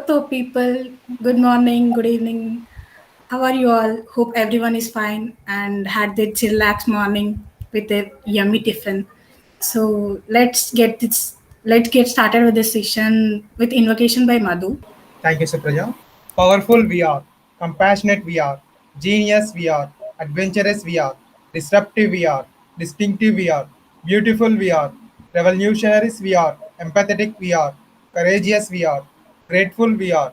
Hello, people. Good morning, good evening. How are you all? Hope everyone is fine and had their chillax morning with a yummy tiffin. So let's get started with this session with invocation by Madhu. Thank you, Supraja. Powerful we are, compassionate we are, genius we are, adventurous we are, disruptive we are, distinctive we are, beautiful we are, revolutionaries we are, empathetic we are, courageous we are, grateful we are,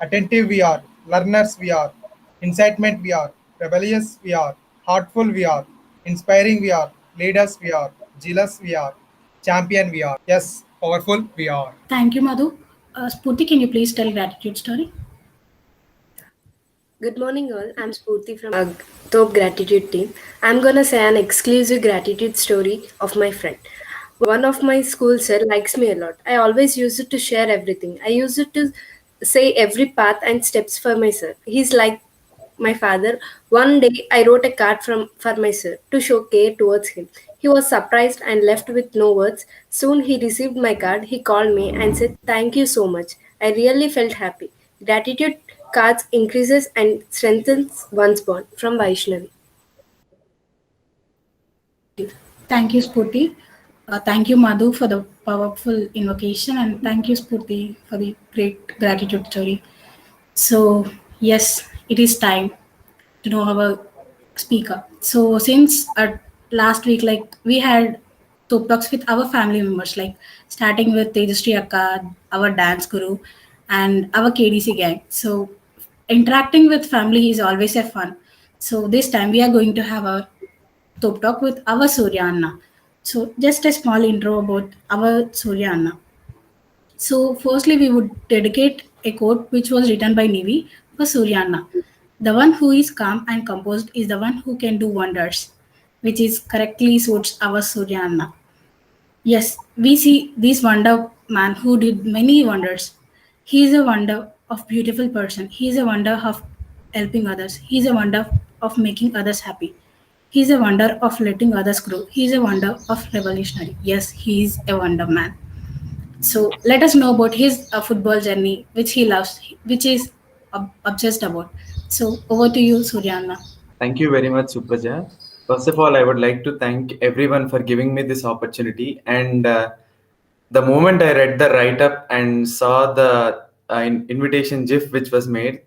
attentive we are, learners we are, incitement we are, rebellious we are, heartful we are, inspiring we are, leaders we are, jealous we are, champion we are. Yes, powerful we are. Thank you, Madhu. Spurti, can you please tell gratitude story? Good morning, all. I'm Spurti from Top Gratitude team. I'm gonna say an exclusive gratitude story of my friend. One of my school sir likes me a lot. I always use it to share everything. I use it to say every path and steps for my sir. He's like my father. One day I wrote a card for my sir to show care towards him. He was surprised and left with no words. Soon he received my card. He called me and said, "Thank you so much. I really felt happy." Gratitude cards increases and strengthens one's bond. From Vaishnavi. Thank you, Spurti. Thank you, Madhu, for the powerful invocation, and thank you, Spurti, for the great gratitude story. So, yes, it is time to know our speaker. So, since last week, like we had top talks with our family members, like starting with Tejasri Akka, our dance guru, and our KDC gang. So, interacting with family is always a fun. So, this time we are going to have a top talk with our Surya Anna. So, just a small intro about our Surya Anna. So, firstly, we would dedicate a quote which was written by Nivi for Suryana. The one who is calm and composed is the one who can do wonders, which is correctly suits our Suryana. Yes, we see this wonder man who did many wonders. He is a wonder of beautiful person. He is a wonder of helping others. He is a wonder of making others happy. He is a wonder of letting others grow. He is a wonder of revolutionary. Yes, he is a wonder man. So let us know about his football journey, which he loves, which is obsessed about. So over to you, Suryana. Thank you very much, Supraja. First of all, I would like to thank everyone for giving me this opportunity. And the moment I read the write up and saw the invitation GIF which was made,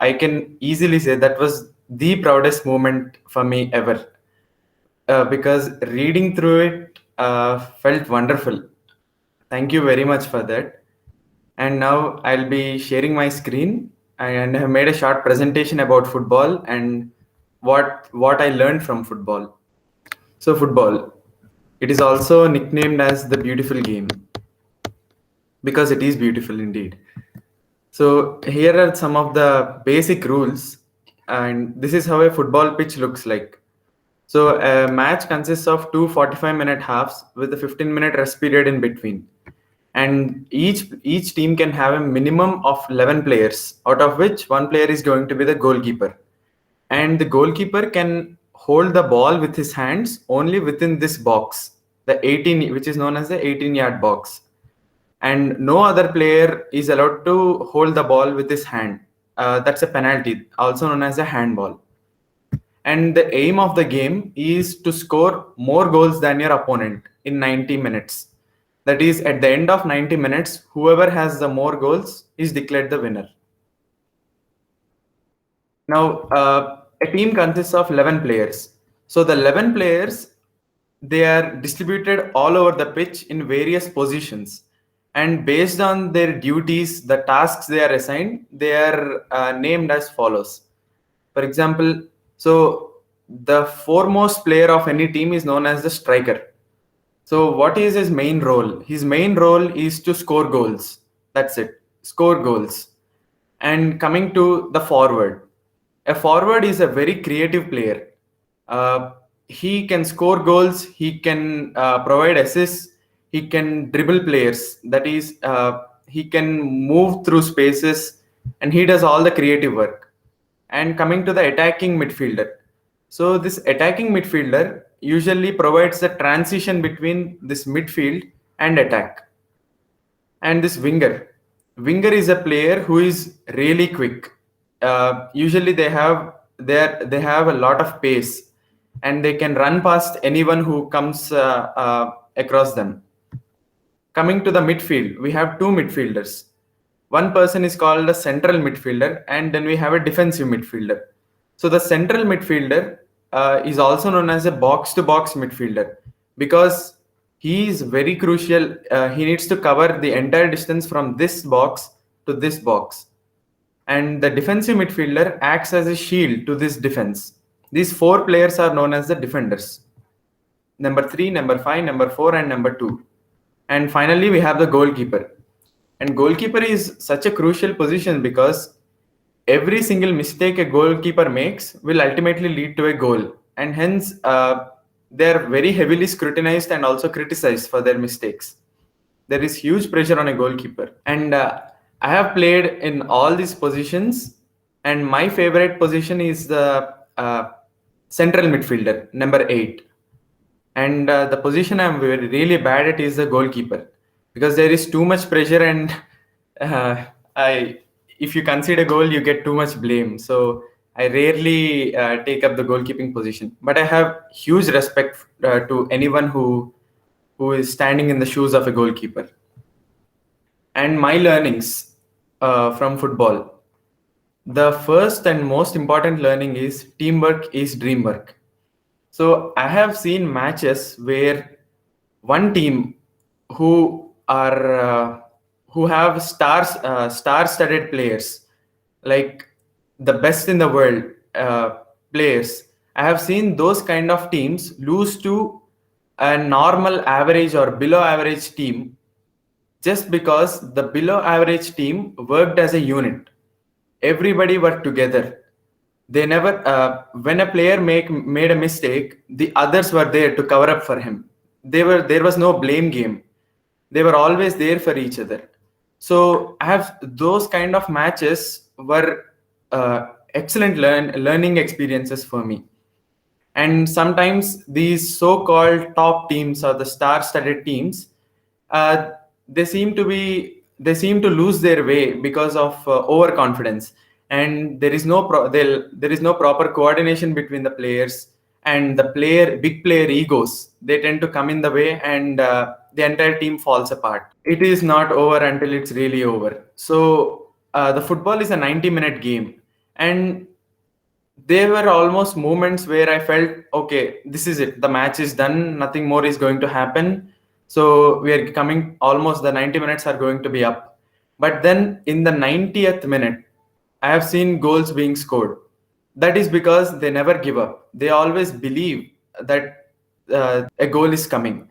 I can easily say that was the proudest moment for me ever. Because reading through it felt wonderful. Thank you very much for that. And now I'll be sharing my screen and have made a short presentation about football and what I learned from football. So football, it is also nicknamed as the beautiful game because it is beautiful indeed. So here are some of the basic rules, and this is how a football pitch looks like. So a match consists of two 45-minute halves with a 15-minute rest period in between. And each team can have a minimum of 11 players, out of which one player is going to be the goalkeeper. And the goalkeeper can hold the ball with his hands only within this box, the 18, which is known as the 18-yard box. And no other player is allowed to hold the ball with his hand. That's a penalty, also known as a handball. And the aim of the game is to score more goals than your opponent in 90 minutes. That is, at the end of 90 minutes, whoever has the more goals is declared the winner. Now, a team consists of 11 players. So the 11 players, they are distributed all over the pitch in various positions. And based on their duties, the tasks they are assigned, they are named as follows. For example, so the foremost player of any team is known as the striker. So what is his main role? His main role is to score goals. That's it. Score goals. And coming to the forward. A forward is a very creative player. He can score goals. He can provide assists. He can dribble players. That is, he can move through spaces, and he does all the creative work. And coming to the attacking midfielder. So this attacking midfielder usually provides the transition between this midfield and attack. And this winger. Winger is a player who is really quick. Usually they have a lot of pace, and they can run past anyone who comes across them. Coming to the midfield, we have two midfielders. One person is called a central midfielder, and then we have a defensive midfielder. So the central midfielder is also known as a box-to-box midfielder because he is very crucial. He needs to cover the entire distance from this box to this box. And the defensive midfielder acts as a shield to this defense. These four players are known as the defenders. Number 3, number 5, number 4, and number 2. And finally, we have the goalkeeper. And goalkeeper is such a crucial position because every single mistake a goalkeeper makes will ultimately lead to a goal. And hence, they are very heavily scrutinized and also criticized for their mistakes. There is huge pressure on a goalkeeper. And I have played in all these positions. And my favorite position is the central midfielder, number 8. And the position I'm really bad at is the goalkeeper because there is too much pressure, and if you concede a goal, you get too much blame. So I rarely take up the goalkeeping position. But I have huge respect to anyone who is standing in the shoes of a goalkeeper. And my learnings from football. The first and most important learning is teamwork is dream work. So I have seen matches where one team who have star-studded players, like the best in the world players. I have seen those kind of teams lose to a normal average or below average team just because the below average team worked as a unit. Everybody worked together. They never, when a player made a mistake, the others were there to cover up for him. There was no blame game. They were always there for each other. So I have those kind of matches were excellent learning experiences for me. And sometimes these so-called top teams or the star-studded teams, they seem to lose their way because of overconfidence. And there is no proper coordination between the players, and the big player egos, they tend to come in the way, and the entire team falls apart. It is not over until it's really over. So the football is a 90-minute game, and there were almost moments where I felt, okay, this is it, the match is done, nothing more is going to happen. So we are coming, almost the 90 minutes are going to be up. But then in the 90th minute, I have seen goals being scored. That is because they never give up. They always believe that a goal is coming.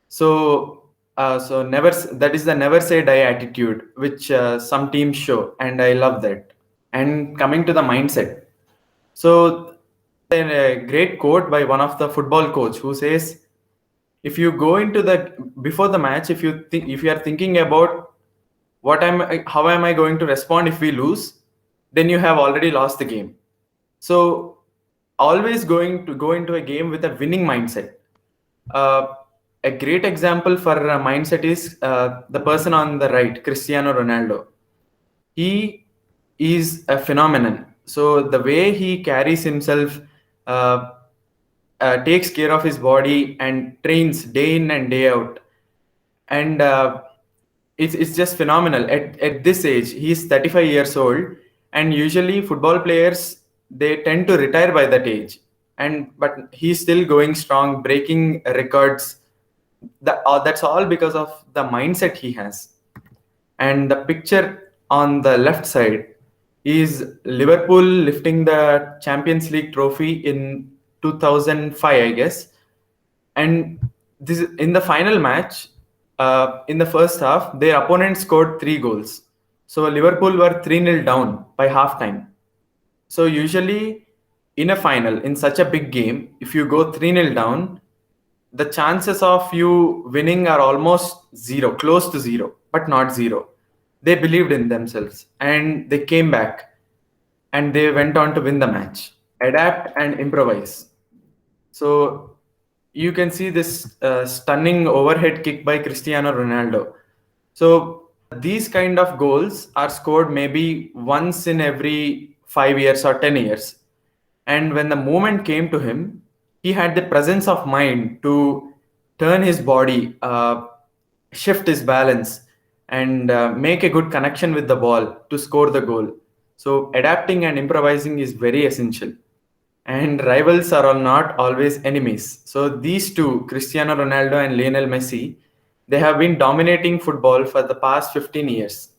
So never. That is the never say die attitude, which some teams show, and I love that. And coming to the mindset. So a great quote by one of the football coach who says, if you go into before the match, if you are thinking about how am I going to respond if we lose, then you have already lost the game. So always going to go into a game with a winning mindset. A great example for a mindset is the person on the right, Cristiano Ronaldo. He is a phenomenon. So the way he carries himself, takes care of his body and trains day in and day out. And it's just phenomenal. At this age, he's 35 years old. And usually football players, they tend to retire by that age. But he's still going strong, breaking records. That's all because of the mindset he has. And the picture on the left side is Liverpool lifting the Champions League trophy in 2005, I guess. And this in the final match, in the first half, their opponent scored 3 goals. So Liverpool were 3-0 down by halftime. So usually in a final, in such a big game, if you go 3-0 down, the chances of you winning are almost zero, close to zero, but not zero. They believed in themselves and they came back and they went on to win the match. Adapt and improvise. So you can see this stunning overhead kick by Cristiano Ronaldo. So these kind of goals are scored maybe once in every 5 years or 10 years. And when the moment came to him, he had the presence of mind to turn his body, shift his balance, and make a good connection with the ball to score the goal. So adapting and improvising is very essential. And rivals are all not always enemies. So these two, Cristiano Ronaldo and Lionel Messi, they have been dominating football for the past 15 years.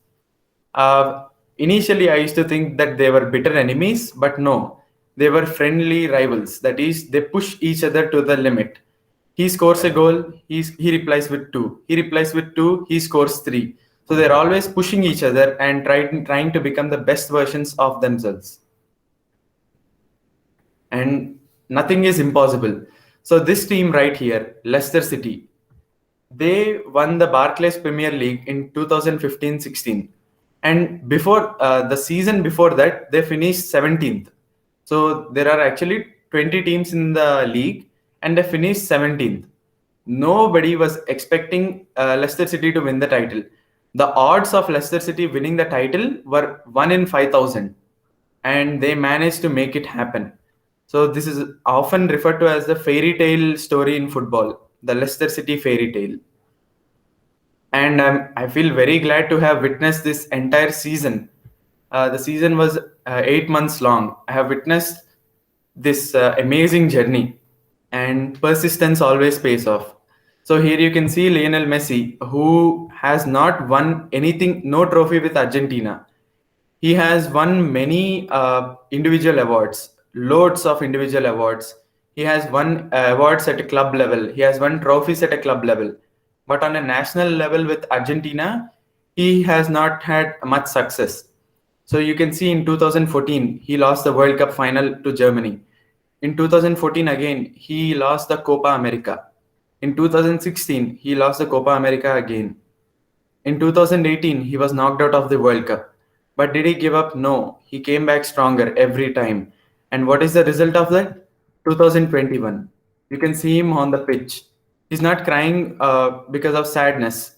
Initially, I used to think that they were bitter enemies, but no, they were friendly rivals. That is, they push each other to the limit. He scores a goal, he replies with two. He replies with two, he scores three. So they're always pushing each other and trying to become the best versions of themselves. And nothing is impossible. So this team right here, Leicester City, they won the Barclays Premier League in 2015-16. And before the season before that, they finished 17th. So there are actually 20 teams in the league and they finished 17th. Nobody was expecting Leicester City to win the title. The odds of Leicester City winning the title were 1 in 5,000 and they managed to make it happen. So this is often referred to as the fairy tale story in football, the Leicester City fairy tale. And I feel very glad to have witnessed this entire season. The season was 8 months long. I have witnessed this amazing journey, and persistence always pays off. So here you can see Lionel Messi, who has not won anything, no trophy with Argentina. He has won many individual awards, loads of individual awards. He has won awards at a club level. He has won trophies at a club level. But on a national level with Argentina, he has not had much success. So you can see in 2014, he lost the World Cup final to Germany. In 2014 again, he lost the Copa America. In 2016, he lost the Copa America again. In 2018, he was knocked out of the World Cup. But did he give up? No. He came back stronger every time. And what is the result of that? 2021. You can see him on the pitch. He's not crying because of sadness.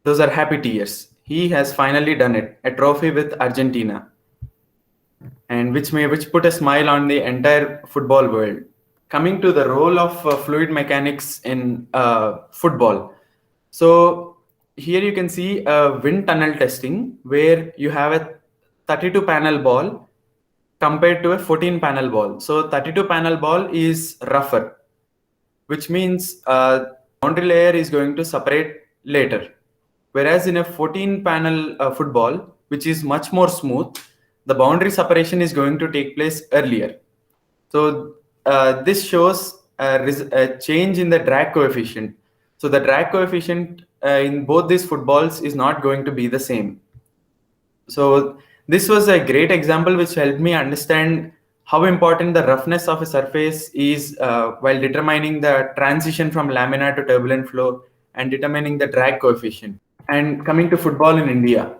Those are happy tears. He has finally done it. A trophy with Argentina. And which put a smile on the entire football world. Coming to the role of fluid mechanics in football. So here you can see a wind tunnel testing where you have a 32 panel ball compared to a 14 panel ball. So 32 panel ball is rougher, which means boundary layer is going to separate later. Whereas in a 14 panel football, which is much more smooth, the boundary separation is going to take place earlier. So this shows a change in the drag coefficient. So the drag coefficient in both these footballs is not going to be the same. So this was a great example which helped me understand how important the roughness of a surface is while determining the transition from laminar to turbulent flow and determining the drag coefficient. And coming to football in India,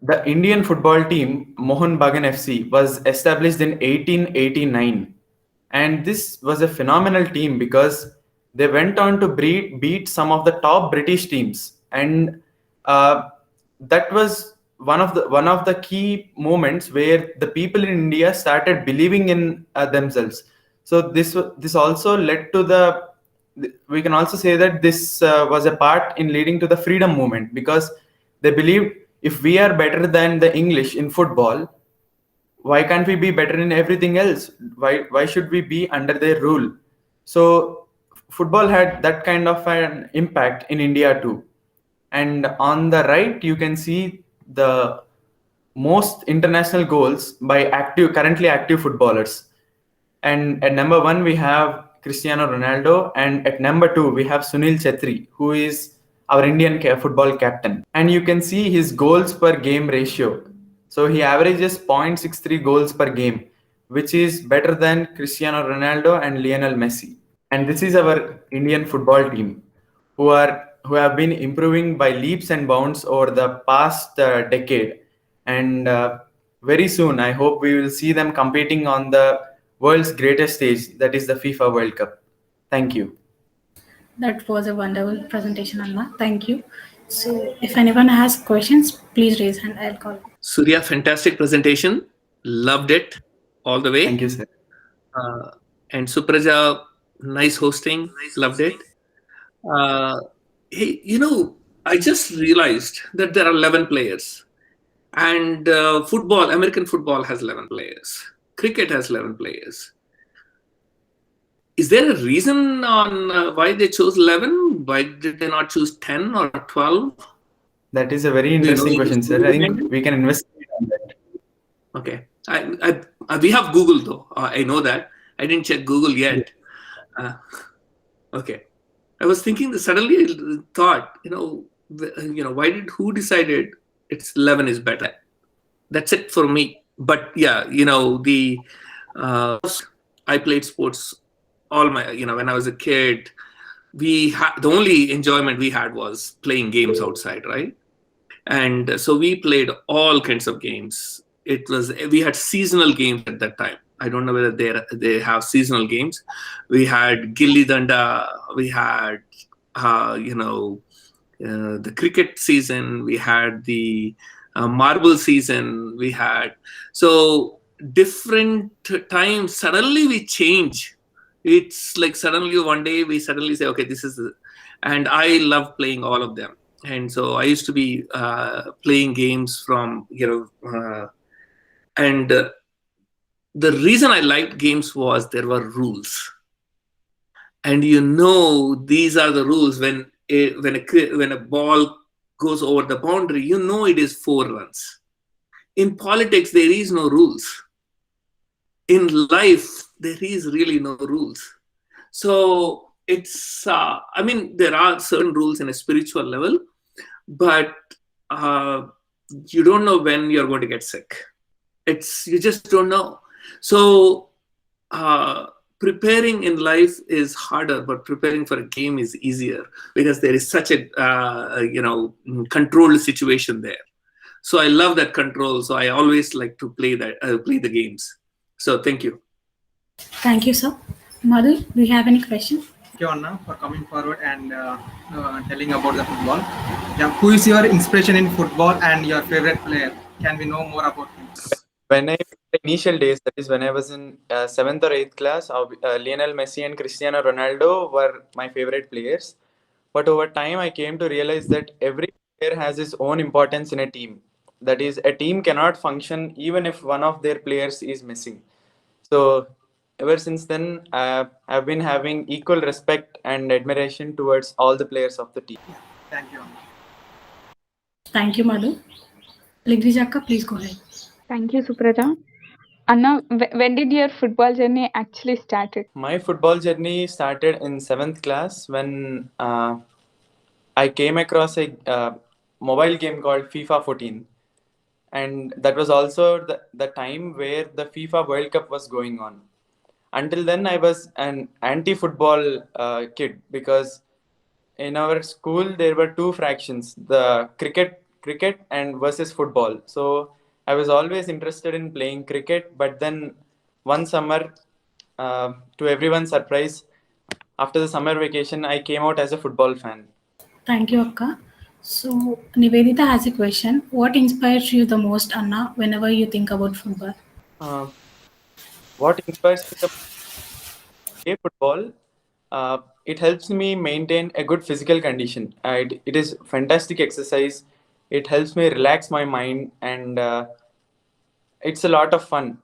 the Indian football team, Mohun Bagan FC, was established in 1889. And this was a phenomenal team because they went on to beat some of the top British teams. And that was one of the key moments where the people in India started believing in themselves. So this also led to we can also say that this was a part in leading to the freedom movement, because they believed if we are better than the English in football, why can't we be better in everything else? Why should we be under their rule? So football had that kind of an impact in India too. And on the right, you can see the most international goals by currently active footballers. And at number 1, we have Cristiano Ronaldo. And at number 2, we have Sunil Chhetri, who is our Indian football captain. And you can see his goals per game ratio. So he averages 0.63 goals per game, which is better than Cristiano Ronaldo and Lionel Messi. And this is our Indian football team who have been improving by leaps and bounds over the past decade. And very soon, I hope we will see them competing on the world's greatest stage, that is the FIFA World Cup. Thank you. That was a wonderful presentation, Anna. Thank you. So if anyone has questions, please raise hand. I'll call. Surya, fantastic presentation. Loved it all the way. Thank you, sir. And Supraja, nice hosting. Loved it. Hey, I just realized that there are 11 players. And American football has 11 players. Cricket has 11 players. Is there a reason on why they chose 11? Why did they not choose 10 or 12? That is a very interesting question, sir. I think we can investigate on that. Okay. We have Google though. I know that. I didn't check Google yet. Okay. I was thinking that suddenly I thought, who decided it's 11 is better? That's it for me. But yeah, I played sports all my, when I was a kid. The only enjoyment we had was playing games outside, right? And so we played all kinds of games. We had seasonal games at that time. I don't know whether they have seasonal games. We had Gilli Danda. We had, the cricket season. We had the marble season. We had different times. Suddenly we change. It's like suddenly one day we suddenly say, okay, this is, and I love playing all of them. And so I used to be playing games from, and the reason I liked games was there were rules. And these are the rules. When a ball goes over the boundary, it is 4 runs. In politics, there is no rules. In life, there is really no rules. So it's, there are certain rules in a spiritual level, but you don't know when you're going to get sick. You just don't know. So preparing in life is harder, but preparing for a game is easier because there is such a, controlled situation there. So I love that control. So I always like to play the games. So thank you. Thank you, sir. Madhu, do you have any question? Thank you, Anna, for coming forward and telling about the football. Yeah, who is your inspiration in football and your favorite player? Can we know more about him? When initial days, that is when I was in 7th or 8th class, Lionel Messi and Cristiano Ronaldo were my favorite players. But over time, I came to realize that every player has his own importance in a team. That is, a team cannot function even if one of their players is missing. So ever since then, I've been having equal respect and admiration towards all the players of the team. Thank you, Anna. Thank you, Madhu. Ligvijaka, please go ahead. Thank you, Supraja. Anna, when did your football journey actually started? My football journey started in 7th class when I came across a mobile game called FIFA 14. And that was also the time where the FIFA World Cup was going on. Until then, I was an anti-football kid because in our school there were 2 fractions: the cricket and versus football. So I was always interested in playing cricket, but then one summer, to everyone's surprise, after the summer vacation, I came out as a football fan. Thank you, Akka. So Nivedita has a question. What inspires you the most, Anna, whenever you think about football? What inspires me the play football? It helps me maintain a good physical condition. It is fantastic exercise. It helps me relax my mind, and it's a lot of fun.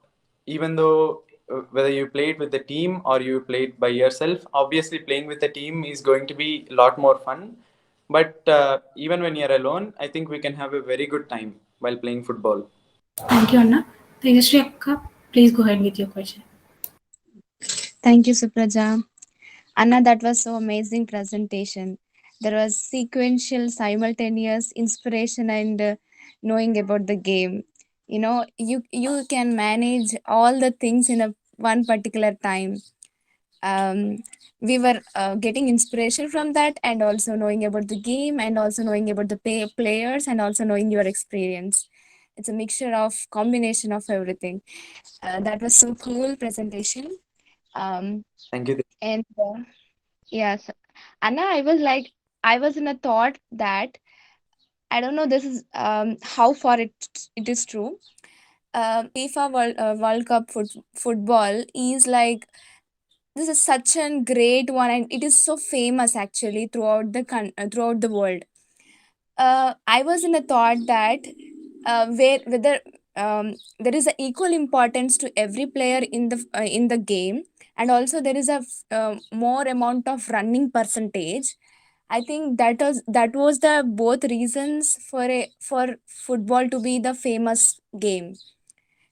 Even though whether you play it with the team or you play it by yourself, obviously playing with the team is going to be a lot more fun. But even when you're alone, I think we can have a very good time while playing football. Thank you, Anna. Tejasri Akka, please go ahead with your question. Thank you, Supraja. Anna, that was so amazing presentation. There was sequential, simultaneous inspiration and knowing about the game. You can manage all the things in one particular time. We were getting inspiration from that, and also knowing about the game, and also knowing about the players, and also knowing your experience. It's a mixture of combination of everything. That was so cool presentation. Thank you. And yes, Anna, I was in a thought that I don't know this is how far it is true. FIFA World Cup football is like, this is such a great one, and it is so famous actually throughout throughout the world. I was in a thought that whether there is a equal importance to every player in the game, and also there is a more amount of running percentage. I think that was the both reasons for football to be the famous game.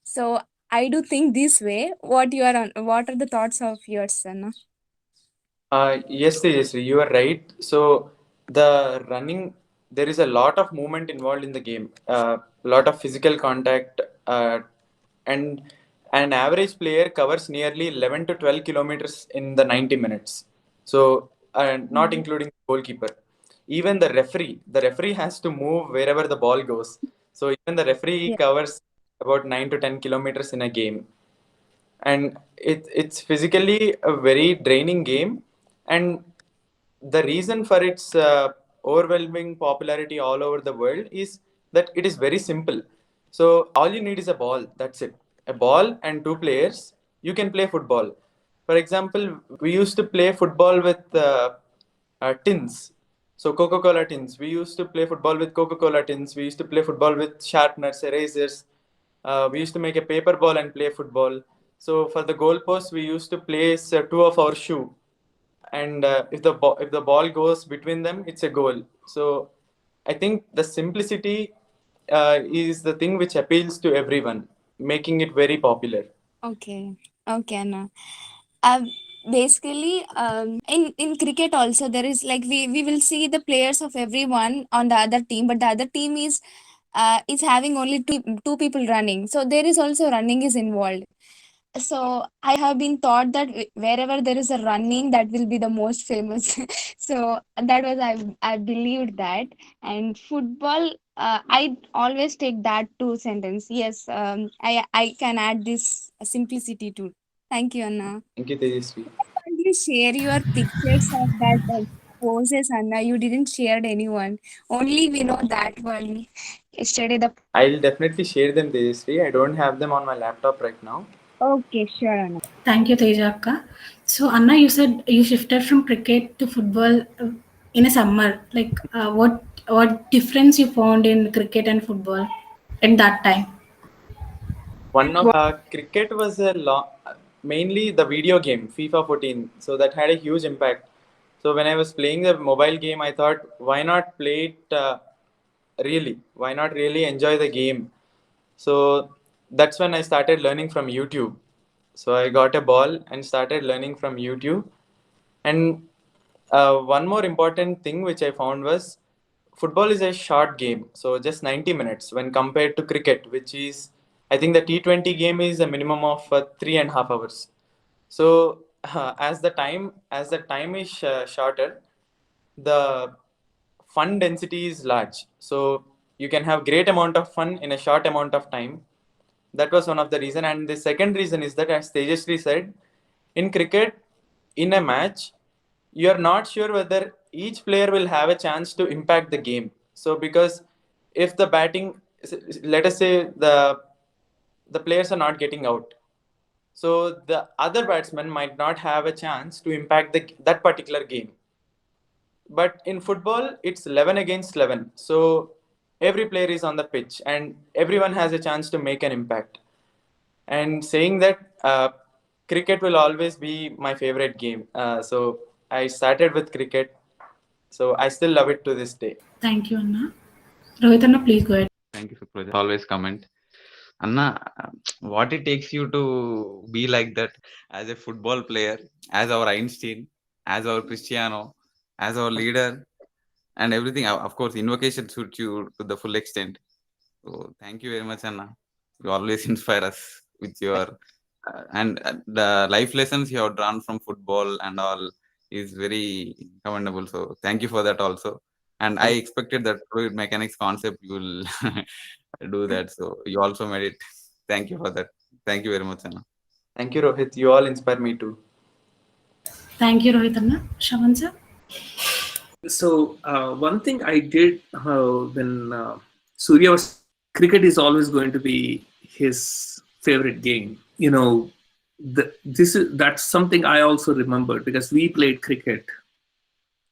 So I do think this way. What are the thoughts of yours, Sana? Yes, Tejasvi, you are right. So the running, there is a lot of movement involved in the game, a lot of physical contact, and an average player covers nearly 11 to 12 kilometers in the 90 minutes. So, not including the goalkeeper. Even the referee has to move wherever the ball goes. So even the referee Yeah. covers about 9 to 10 kilometers in a game, and it's physically a very draining game. And the reason for its overwhelming popularity all over the world is that it is very simple. So all you need is a ball, that's it. A ball and two players, you can play football. For example, we used to play football with tins. So Coca-Cola tins, we used to play football with Coca-Cola tins. We used to play football with sharpeners, erasers. We used to make a paper ball and play football. So for the goalpost, we used to place two of our shoe, and if the ball goes between them, it's a goal. So I think the simplicity is the thing which appeals to everyone, making it very popular. Okay. Okay, Anna. Basically, in cricket also there is like we will see the players of everyone on the other team, but the other team is having only two people running, so there is also running is involved. So I have been taught that wherever there is a running, that will be the most famous. So that was I believed that. And football, I always take that two sentence. Yes, I can add this simplicity too. Thank you, Anna. Thank you, Tejasvi. Can you share your pictures of that poses, Anna? You didn't share anyone. Only we know that one. Yesterday the. I'll definitely share them, Tejasvi. I don't have them on my laptop right now. Okay, sure, Anna. Thank you, Teja Akka. So, Anna, you said you shifted from cricket to football in a summer. Like, what difference you found in cricket and football at that time? One of cricket was mainly the video game FIFA 14, so that had a huge impact. So when I was playing the mobile game, I thought, why not play it really? Why not really enjoy the game? So that's when I started learning from YouTube. So I got a ball and started learning from YouTube. And one more important thing which I found was football is a short game, so just 90 minutes when compared to cricket, which is, I think the T20 game is a minimum of 3.5 hours. So as the time is shorter, the fun density is large. So you can have great amount of fun in a short amount of time. That was one of the reason. And the second reason is that, as Tejasvi said, in cricket, in a match, you are not sure whether each player will have a chance to impact the game. So because if the batting, let us say the players are not getting out, so the other batsman might not have a chance to impact that particular game. But in football, it's 11 against 11. So every player is on the pitch and everyone has a chance to make an impact. And saying that, cricket will always be my favorite game. So I started with cricket. So I still love it to this day. Thank you, Anna. Rohit Anna, please go ahead. Thank you, Supraja. Always comment. Anna, what it takes you to be like that as a football player, as our Einstein, as our Cristiano, as our leader, and everything. Of course, invocation suits you to the full extent. So thank you very much, Anna. You always inspire us with your and the life lessons you have drawn from football and all is very commendable. So thank you for that also. And I expected that fluid mechanics concept you will do that. So you also made it. Thank you for that. Thank you very much, Anna. Thank you, Rohit. You all inspire me too. Thank you, Rohit Anna. Shravan sir? So one thing I did when Surya was, cricket is always going to be his favorite game. You know, that's something I also remembered because we played cricket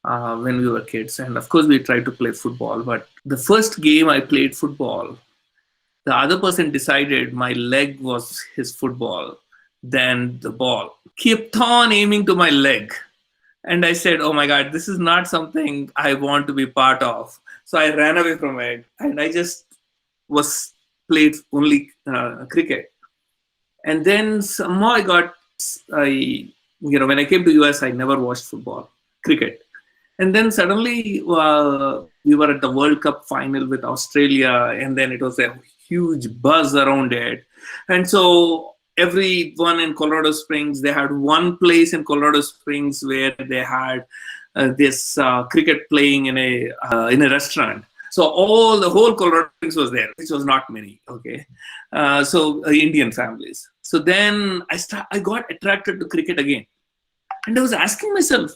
when we were kids, and of course we tried to play football. But the first game I played football, the other person decided my leg was his football, then the ball kept on aiming to my leg. And I said, oh my God, this is not something I want to be part of. So I ran away from it and I just was played only cricket. And then somehow when I came to US, I never watched football, cricket. And then suddenly we were at the World Cup final with Australia, and then it was a huge buzz around it. And so everyone in Colorado Springs, they had one place in Colorado Springs where they had this cricket playing in a restaurant. So the whole Colorado Springs was there, which was not many. Okay, Indian families. So then I got attracted to cricket again, and I was asking myself,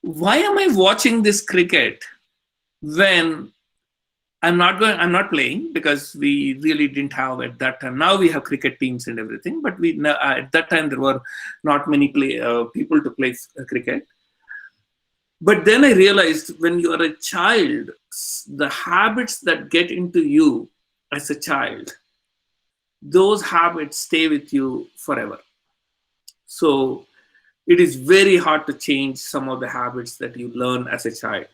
why am I watching this cricket when I'm not playing, because we really didn't have at that time. Now we have cricket teams and everything, but at that time there were not many people to play cricket. But then I realized when you are a child, the habits that get into you as a child, those habits stay with you forever. So it is very hard to change some of the habits that you learn as a child.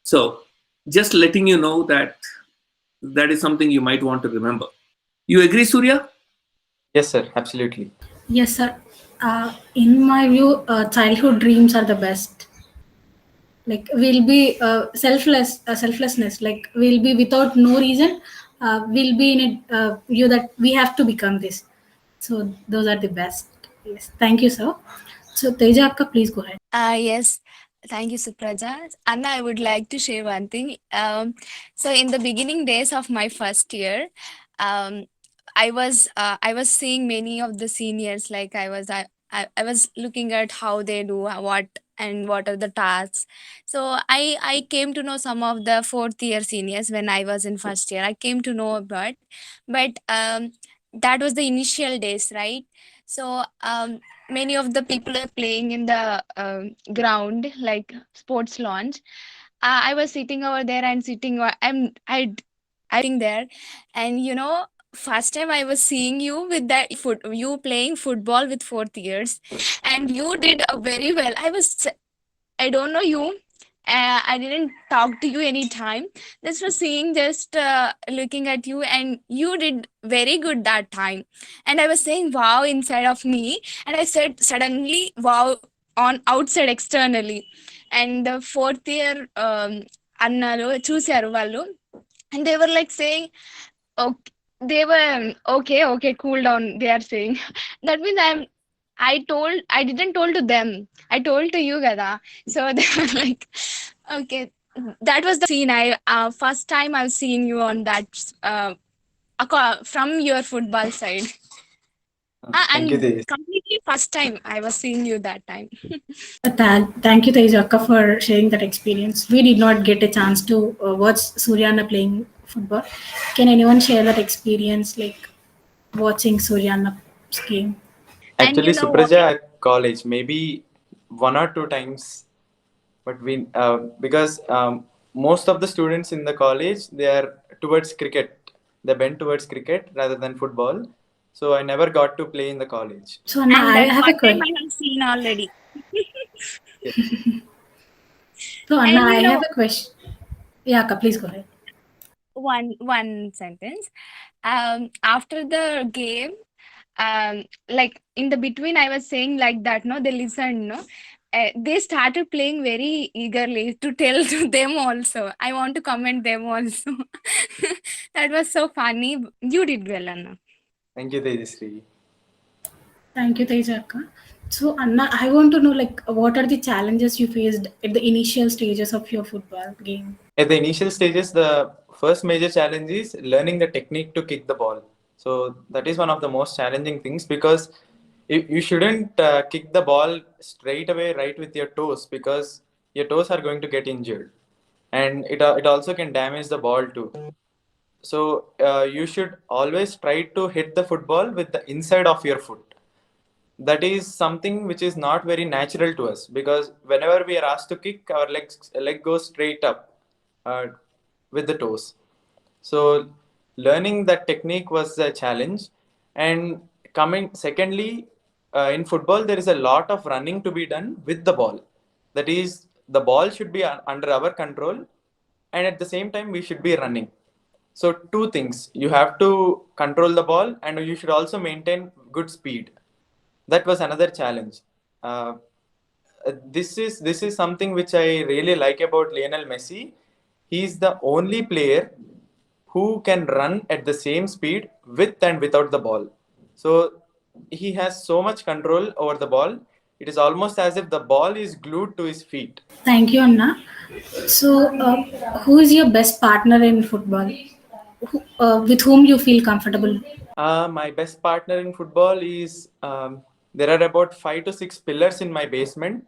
So just letting you know that is something you might want to remember. You agree, Surya? Yes, sir. Absolutely. Yes, sir. In my view, childhood dreams are the best. Like we'll be selflessness. Like we'll be without no reason. We'll be in a view that we have to become this. So those are the best. Yes. Thank you, sir. So Teja Akka, please go ahead. Yes. Thank you, Supraja. Anna, I would like to share one thing. So in the beginning days of my first year, I was seeing many of the seniors. Like I was looking at how they do what are the tasks. So I came to know some of the fourth year seniors when I was in first year. I came to know about, but that was the initial days, right? So many of the people are playing in the ground, like sports launch. I was sitting over there and I sitting there, and first time I was seeing you with you playing football with fourth years, and you did very well. I don't know you. I didn't talk to you anytime. Just was seeing, just looking at you, and you did very good that time. And I was saying wow inside of me, and I said suddenly wow on outside externally. And the fourth year అన్నారు చూశారు వాళ్ళు, and they were like saying okay, they were okay, cool down, they are saying. That means I didn't told to them, I told to you gada. So they were like okay, that was the scene. I first time I've seen you on that from your football side. Thank you, And Tejas. completely first time I was seeing you that time. Thank you, Teja Akka, for sharing that experience. We did not get a chance to watch Suryana playing football. Can anyone share that experience, like watching Suryana's game? And Actually, you know what? Supraja at college, maybe one or two times, but because most of the students in the college, they are towards cricket. They bend towards cricket rather than football. So I never got to play in the college. So Anna, And I that have a one time question. I have seen already. So Anna, And I have a question. Yeah, Akka, please go ahead. one sentence. After the game, like in the between, I was saying like that. No, they listened. No, they started playing very eagerly to tell to them also. I want to comment them also. That was so funny. You did well, Anna. Thank you, Tejasri. Thank you, Teja Akka. So Anna, I want to know, like, what are the challenges you faced at the initial stages of your football game? At the initial stages, the first major challenge is learning the technique to kick the ball. So that is one of the most challenging things, because you shouldn't kick the ball straight away right with your toes, because your toes are going to get injured, and it also can damage the ball too. So you should always try to hit the football with the inside of your foot. That is something which is not very natural to us, because whenever we are asked to kick, our leg goes straight up uh, with the toes. So learning that technique was a challenge. And coming secondly, in football there is a lot of running to be done with the ball. That is, the ball should be under our control, and at the same time we should be running. So two things: you have to control the ball, and you should also maintain good speed. That was another challenge. Uh, this is something which I really like about Lionel Messi. He's the only player who can run at the same speed with and without the ball. So he has so much control over the ball. It is almost as if the ball is glued to his feet. Thank you, Anna. So, who is your best partner in football? With whom you feel comfortable? My best partner in football is there are about 5 to 6 pillars in my basement,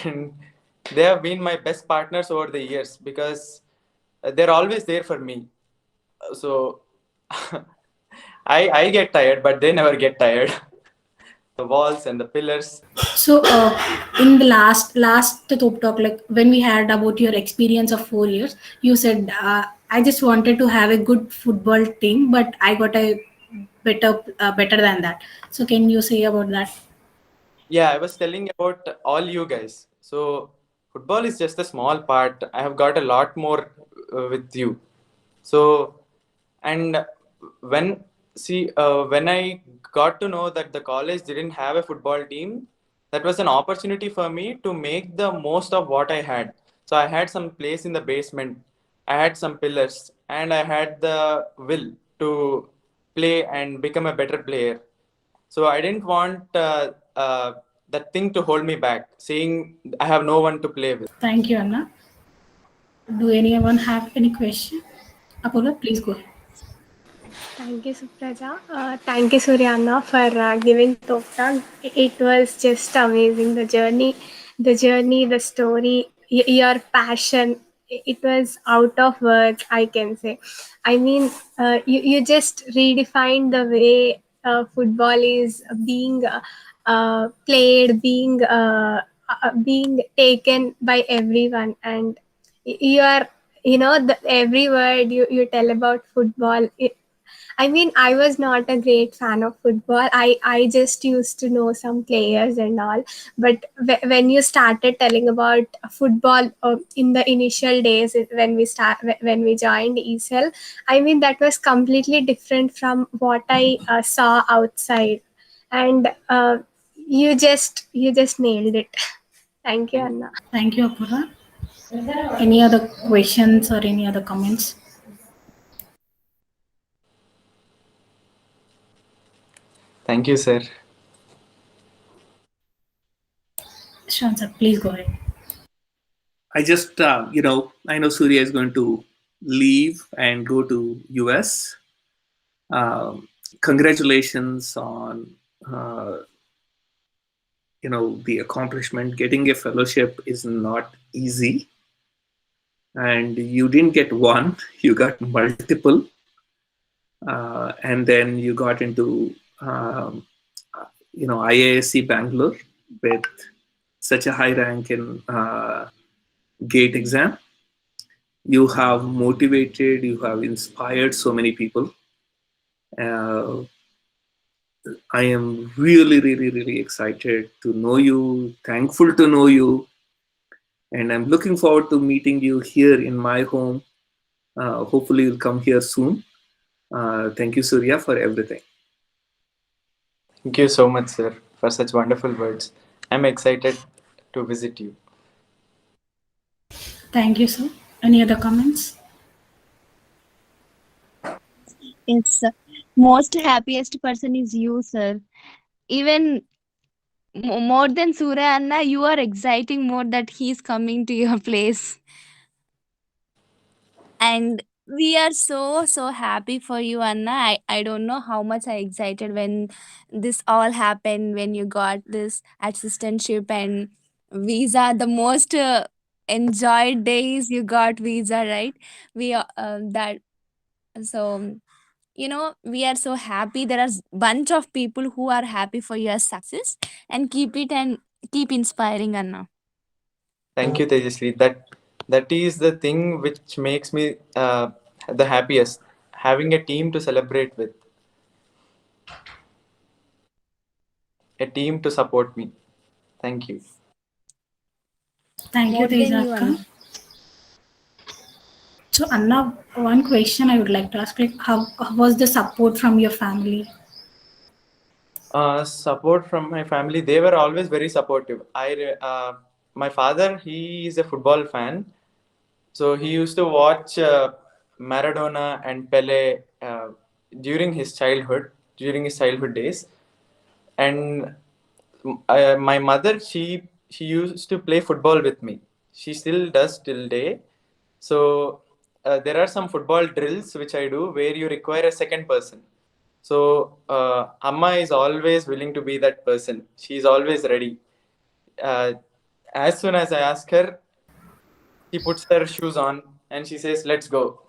and they have been my best partners over the years because they're always there for me. So I get tired, but they never get tired. The walls and the pillars. So, in the last top talk, like when we had about your experience of 4 years, you said I just wanted to have a good football team, but I got a better than that. So, can you say about that? Yeah, I was telling about all you guys. So football is just a small part. I have got a lot more with you. So, and when I got to know that the college didn't have a football team, that was an opportunity for me to make the most of what I had. So I had some place in the basement, I had some pillars, and I had the will to play and become a better player. So I didn't want that thing to hold me back, saying I have no one to play with. Thank you, Anna. Do anyone have any question? Apollo, please go ahead. Thank you, Supraja. Thank you, Suryana, for giving talk. It was just amazing. The story, your passion. It was out of words, I can say. I mean, you just redefined the way football is being played, being taken by everyone, and you are, every word you tell about football. I mean, I was not a great fan of football. I just used to know some players and all. But when you started telling about football in the initial days when we joined ESL, I mean that was completely different from what I saw outside, and you just nailed it. Thank you, Anna. Thank you, Apurva. Any other questions or any other comments? Thank you, sir. Sure, sir. Please go ahead. I just, I know Surya is going to leave and go to US. Congratulations on, the accomplishment. Getting a fellowship is not easy. And you didn't get one, you got multiple. And then you got into, IISc Bangalore with such a high rank in GATE exam. You have motivated, you have inspired so many people. I am really, really, really excited to know you, thankful to know you, and I'm looking forward to meeting you here in my home. Hopefully you'll come here soon. Thank you, Surya, for everything. Thank you so much, sir, for such wonderful words. I'm excited to visit you. Thank you, sir. Any other comments? Yes, sir. Most happiest person is you, sir. Even more than Surya Anna, you are exciting more that he's coming to your place. And we are so happy for you, Anna. I don't know how much I excited when this all happened, when you got this assistantship and Visa, the most enjoyed days you got visa, right? We that so we are so happy. There are bunch of people who are happy for your success, and keep inspiring, Anna. Thank you, Tejasvi. That is the thing which makes me the happiest. Having a team to celebrate with, a team to support me. Thank you. Thank you, More than Teja you, Akka. Anna. So Anna, one question I would like to ask, like how was the support from your family? Support from my family, they were always very supportive. My father, he is a football fan, so he used to watch Maradona and Pele during his childhood days. And my mother, she used to play football with me. She still does till day. So there are some football drills which I do where you require a second person. So Amma is always willing to be that person. She's always ready. Uh, as soon as I ask her, she puts her shoes on and she says, "Let's go."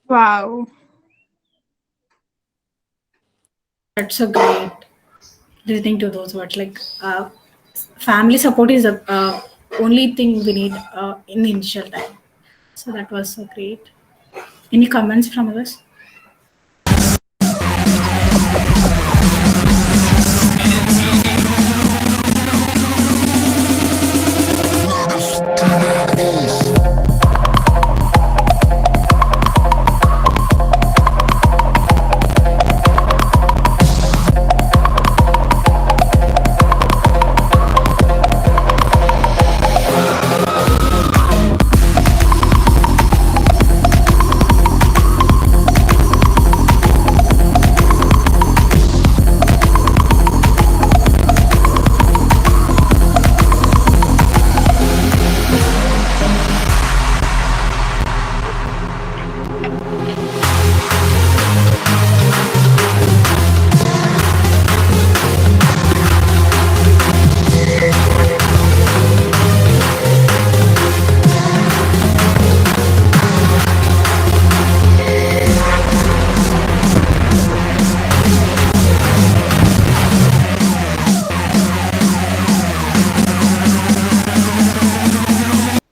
Wow. That's so great listening to those words. Like family support is the only thing we need in the initial time. So that was so great. Any comments from others?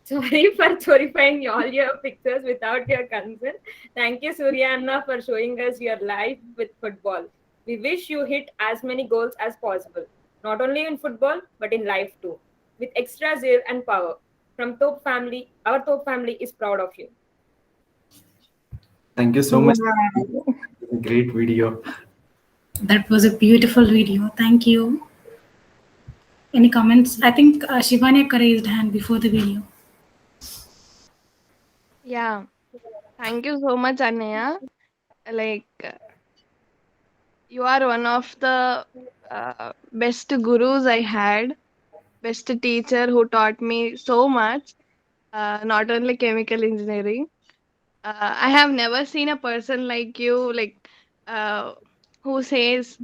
Sorry for purifying all your pictures without your consent. Thank you, Surya Anna, for showing us your life with football. We wish you hit as many goals as possible, not only in football, but in life too, with extra zeal and power. From Top Family, our Top family is proud of you. Thank you so much. Great video. That was a beautiful video. Thank you. Any comments? I think Shivani Akka raised hand before the video. Yeah, thank you so much, Anaya. Like, you are one of the best gurus I had, best teacher who taught me so much, not only chemical engineering. I have never seen a person like you, like, who says,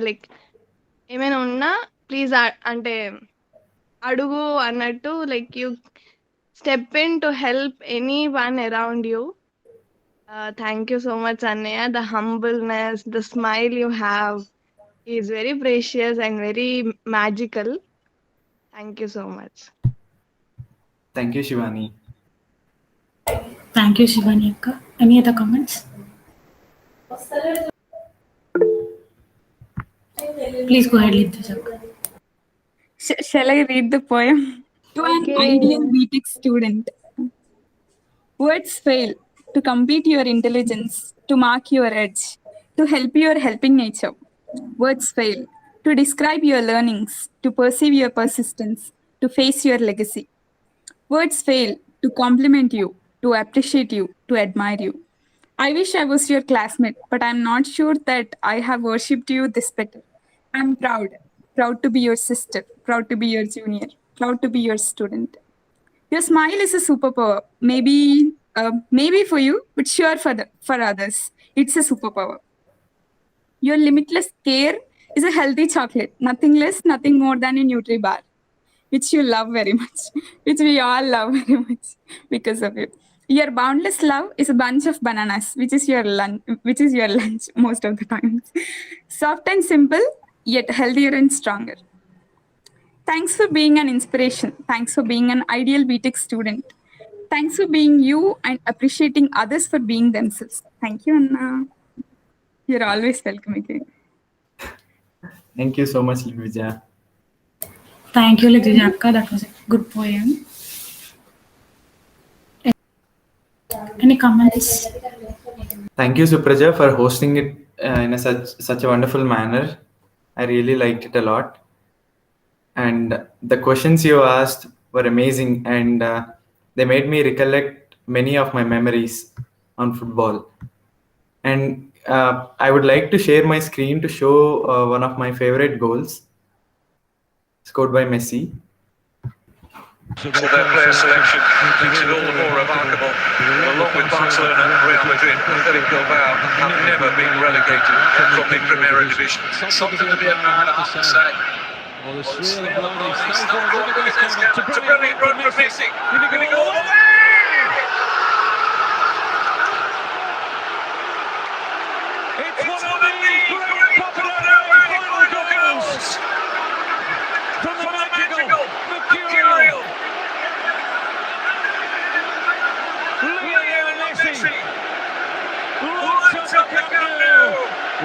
like, ఏమైనా ఉన్నా please అంటే అడుగు అన్నట్టు like you step in to help anyone around you. Thank you so much, Anaya. The humbleness, the smile you have is very precious and very magical. Thank you so much. Thank you, Shivani. Thank you, Shivani Akka. Any other comments? Please go ahead, Lithuja. Shall I read the poem? To an Okay. ideal BTech student. Words fail to complete your intelligence, to mark your edge, to help your helping nature. Words fail to describe your learnings, to perceive your persistence, to face your legacy. Words fail to compliment you, to appreciate you, to admire you. I wish I was your classmate, but I'm not sure that I have worshipped you this better. I'm proud, proud to be your sister, proud to be your junior, proud to be your student. Your smile is a superpower. Maybe for you, but sure for others, it's a superpower. Your limitless care is a healthy chocolate, nothing less, nothing more than a Nutri-Bar, which you love very much, which we all love very much because of you. Your boundless love is a bunch of bananas, which is your lunch most of the time. Soft and simple, yet healthier and stronger. Thanks for being an inspiration. Thanks for being an ideal BTech student. Thanks for being you and appreciating others for being themselves. Thank you, Anna. You're always welcome again. Thank you so much, Ludwija. Thank you, Lidija. That was a good poem. Any comments? Thank you, Supraja, for hosting it in such a wonderful manner. I really liked it a lot. And the questions you asked were amazing, and they made me recollect many of my memories on football. And I would like to share my screen to show one of my favorite goals scored by Messi. So their player selection makes it all the more remarkable. Along with Barcelona and Real Madrid, Athletic Bilbao have never been relegated from the Primera Division. Something to be admired, I have to say. Well, there's three of them running. Look at this, Kevin. It's a brilliant run from Messi. Going to go all the way! It's one of the great Copa del Rey final goals from the magical Mercurial. Lionel Messi lights up the Camp Nou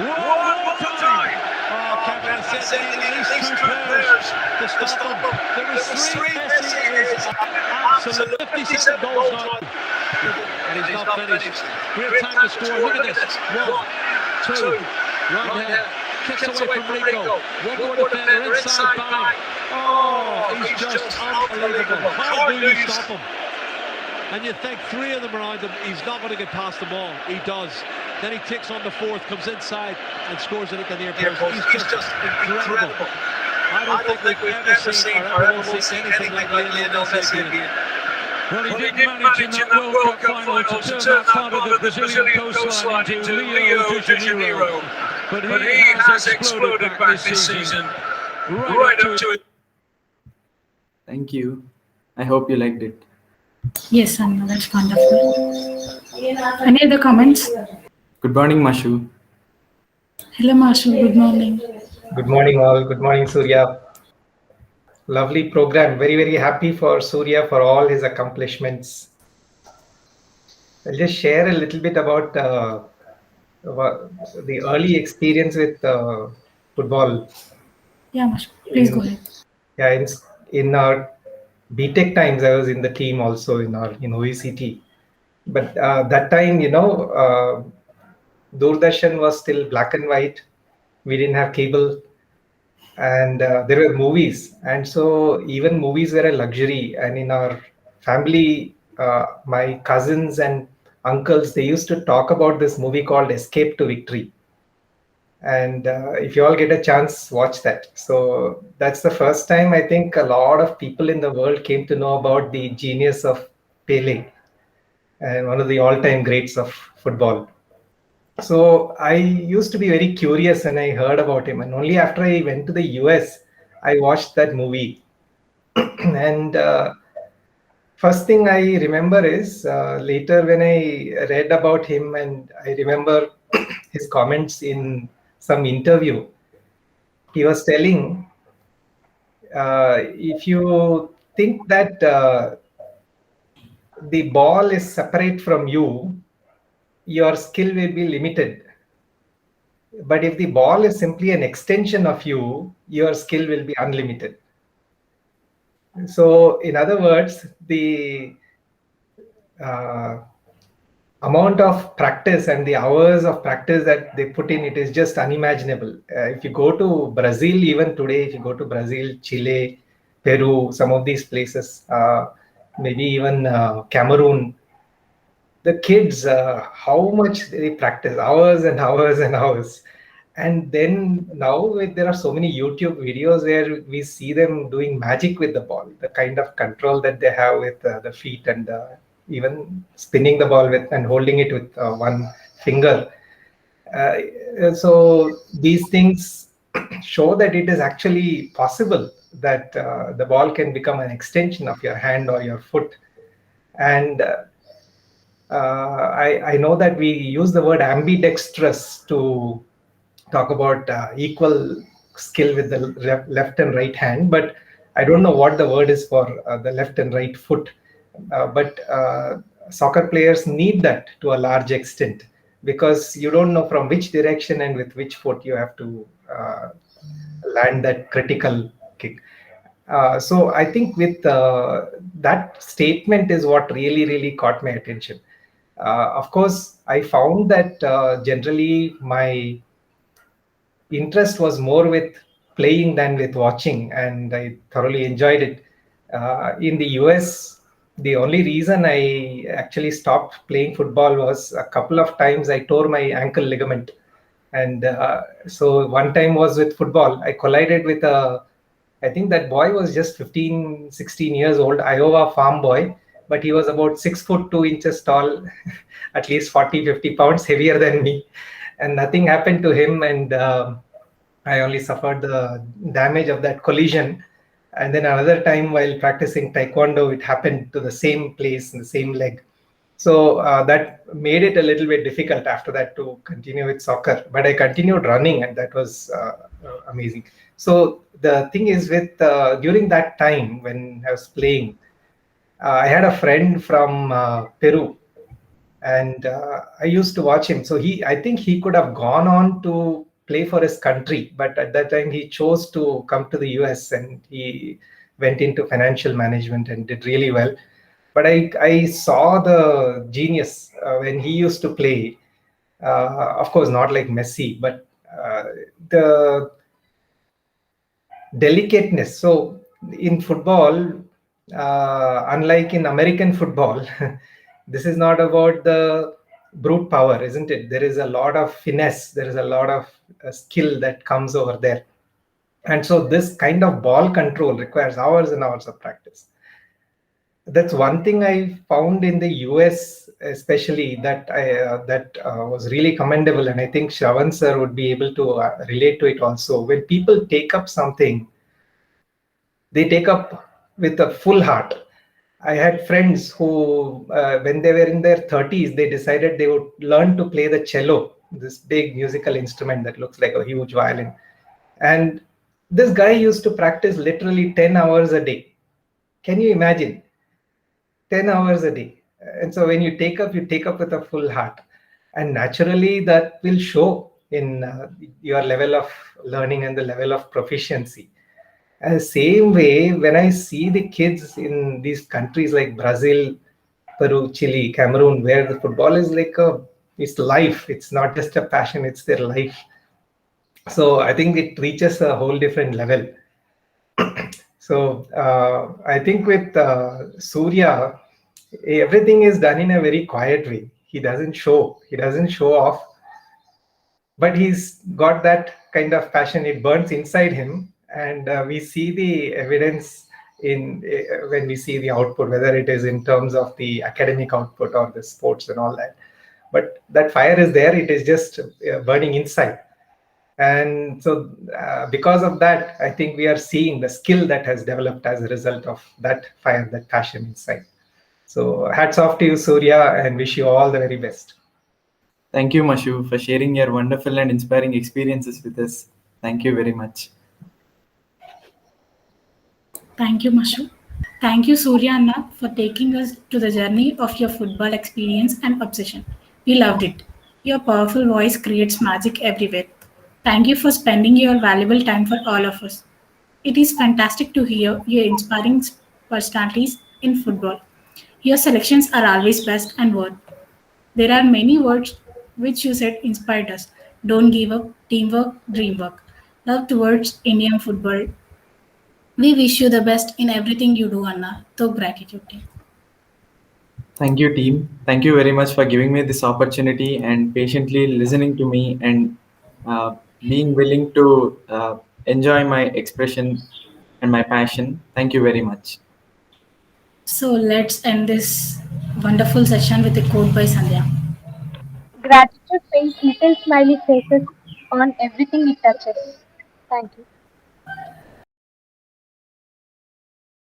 one more time. Oh, Kevin, I said they need at least two players to stop them. There was three. Messi is absolute 57 goals now. And he's not finished. Great time to score. Look at this. 1, 2, right here. Kicks away from Rico. One more defender inside Bang. Oh, he's just unbelievable. How do you stop him? And you think three of them around him, he's not going to get past the ball. He does. Then he takes on the fourth, comes inside and scores it at the near post. He's just incredible. I don't think we've ever seen or ever will see anything like Lionel Messi again. Well, he didn't manage in that World Cup final to turn that part of the Brazilian coastline into Rio de Janeiro. But he has exploded back this season. Right up to it. Thank you. I hope you liked it. Yes, Anna, that's wonderful. Any other comments? Good morning, Mashu. Hello, Mashu. Good morning. Good morning, all. Good morning, Surya. Lovely program. Very, very happy for Surya for all his accomplishments. I'll just share a little bit about the early experience with football. Yeah, Mashu. Please go ahead. Yeah, in our BTech times, I was in the team also in OECT. But that time, Doordarshan was still black and white. We didn't have cable. And there were movies. And so even movies were a luxury. And in our family, my cousins and uncles, they used to talk about this movie called Escape to Victory. And if you all get a chance, watch that. So that's the first time I think a lot of people in the world came to know about the genius of Pele, and one of the all-time greats of football. So I used to be very curious when I heard about him. And only after I went to the US, I watched that movie. And first thing I remember is later when I read about him, and I remember his comments in some interview, he was telling, if you think that the ball is separate from you, your skill will be limited. But if the ball is simply an extension of you, your skill will be unlimited. So in other words, the amount of practice and the hours of practice that they put in, it is just unimaginable. If you go to Brazil, even today, if you go to Brazil, Chile, Peru, some of these places, maybe even Cameroon, the kids, how much they practice, hours and hours and hours. And then now there are so many YouTube videos where we see them doing magic with the ball, the kind of control that they have with the feet, and even spinning the ball with and holding it with one finger. So these things show that it is actually possible that the ball can become an extension of your hand or your foot. And I know that we use the word ambidextrous to talk about equal skill with the left and right hand, but I don't know what the word is for the left and right foot. But soccer players need that to a large extent, because you don't know from which direction and with which foot you have to land that critical kick. So I think with that statement is what really caught my attention. Of course, I found that generally my interest was more with playing than with watching, and I thoroughly enjoyed it. In the US, the only reason I actually stopped playing football was a couple of times I tore my ankle ligament. And so one time was with football. I collided with I think that boy was just 15, 16 years old, Iowa farm boy, but he was about 6'2" tall, at least 40, 50 pounds heavier than me. And nothing happened to him. And I only suffered the damage of that collision. And then another time while practicing Taekwondo, it happened to the same place in the same leg. So that made it a little bit difficult after that to continue with soccer. But I continued running, and that was amazing. So the thing is, with during that time when I was playing, I had a friend from Peru, and I used to watch him. So I think he could have gone on to play for his country, but at that time he chose to come to the US, and he went into financial management and did really well. But I saw the genius when he used to play. Of course, not like Messi, but the delicateness. So in football, unlike in American football, this is not about the brute power, isn't it? There is a lot of finesse. There is a lot of skill that comes over there. And so this kind of ball control requires hours and hours of practice. That's one thing I found in the US, especially, that was really commendable, and I think Shravan sir would be able to relate to it also. When people take up something, they take up with a full heart. I had friends who, when they were in their 30s, they decided they would learn to play the cello, this big musical instrument that looks like a huge violin. And this guy used to practice literally 10 hours a day. Can you imagine? 10 hours a day. And so when you take up with a full heart. And naturally that will show in your level of learning and the level of proficiency. And the same way, when I see the kids in these countries like Brazil, Peru, Chile, Cameroon, where the football is like it's life. It's not just a passion, it's their life. So I think it reaches a whole different level. So I think with Surya, everything is done in a very quiet way. He doesn't show off, but he's got that kind of passion. It burns inside him, and we see the evidence in when we see the output, whether it is in terms of the academic output or the sports and all that. But that fire is there. It is just burning inside. And so because of that, I think we are seeing the skill that has developed as a result of that fire, that passion inside. So hats off to you, Surya, and wish you all the very best. Thank you, Mashu, for sharing your wonderful and inspiring experiences with us. Thank you very much. Thank you, Mashu. Thank you, Surya Anna, for taking us to the journey of your football experience and obsession. We loved it. Your powerful voice creates magic everywhere. Thank you for spending your valuable time for all of us. It is fantastic to hear your inspiring personalities in football. Your selections are always best and worth. There are many words which you said inspired us. Don't give up, teamwork, dreamwork. Love towards Indian football. We wish you the best in everything you do, Anna. So gratitude. Thank you, team. Thank you very much for giving me this opportunity and patiently listening to me and being willing to enjoy my expression and my passion. Thank you very much. So let's end this wonderful session with a quote by Sandhya. Gratitude paints little smiley faces on everything it touches. Thank you.